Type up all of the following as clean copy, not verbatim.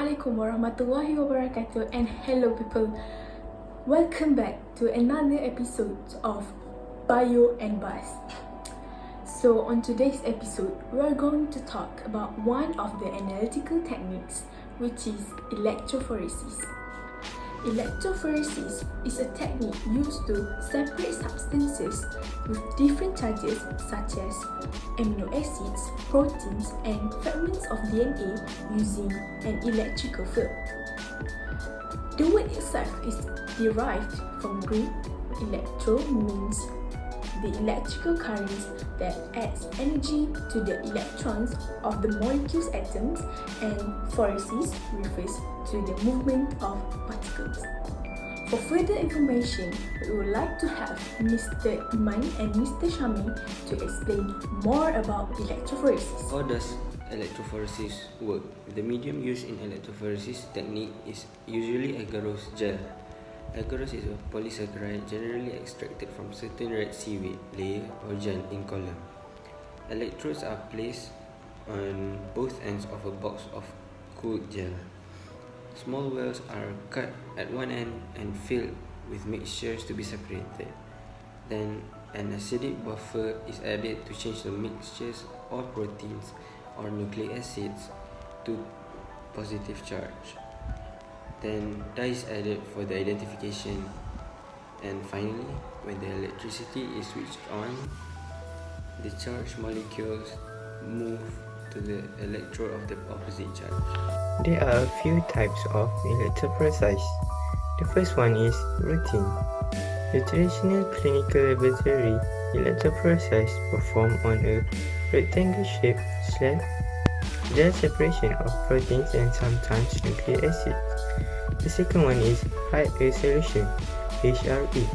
Assalamualaikum warahmatullahi wabarakatuh, and hello people. Welcome back to another episode of Bio and Bus. So on today's episode, we're going to talk about one of the analytical techniques, which is electrophoresis. Electrophoresis is a technique used to separate substances with different charges such as amino acids, proteins, and fragments of DNA using an electrical field. The word itself is derived from Greek. Electro means the electrical current that adds energy to the electrons of the molecule's atoms, and phoresis refers to the movement of particles. For further information, we would like to have Mr. Iman and Mr. Shamier to explain more about electrophoresis. How does electrophoresis work? The medium used in electrophoresis technique is usually agarose gel. Agarose is a polysaccharide generally extracted from certain red seaweed layer or gel in column. Electrodes are placed on both ends of a box of cooled gel. Small wells are cut at one end and filled with mixtures to be separated. Then an acidic buffer is added to change the mixtures or proteins or nucleic acids to positive charge. Then dye is added for the identification, and finally, when the electricity is switched on, the charged molecules move to the electrode of the opposite charge. There are a few types of electrophoresis. The first one is routine. The traditional clinical laboratory electrophoresis performed on a rectangle-shaped slab, gel separation of proteins and sometimes nucleic acids. The second one is high resolution, HRE.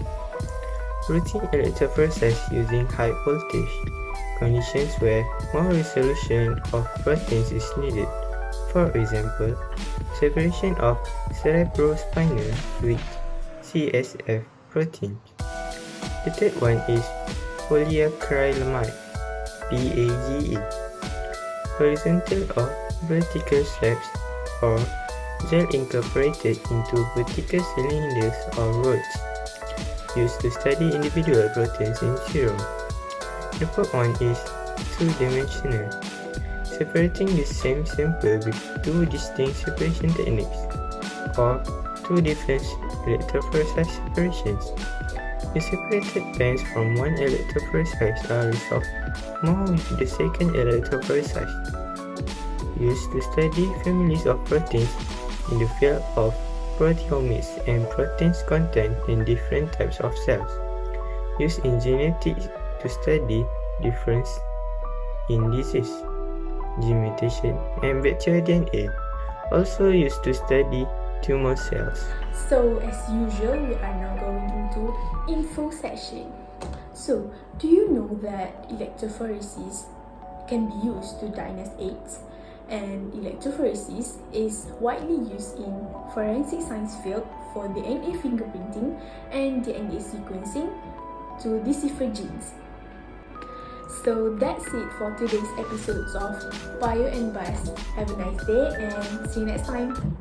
Routine electrophoresis using high voltage, conditions where more resolution of proteins is needed. For example, separation of cerebrospinal fluid (CSF) proteins. The third one is polyacrylamide, PAGE. Horizontal or vertical slabs or gel incorporated into vertical cylinders or rods, used to study individual proteins in serum. The fourth one is two-dimensional, separating the same sample with two distinct separation techniques, or two different electrophoresis separations. The separated bands from one electrophoresis are resolved more with the second electrophoresis, used to study families of proteins in the field of proteomics and proteins content in different types of cells, used in genetics to study difference in disease, gene mutation, and bacterial DNA, also used to study tumor cells. So as usual, we are now going into Infosection. So, do you know that electrophoresis can be used to diagnose AIDS? And electrophoresis is widely used in forensic science field for DNA fingerprinting and DNA sequencing to decipher genes. So that's it for today's episodes of Bio and Bus. Have a nice day and see you next time.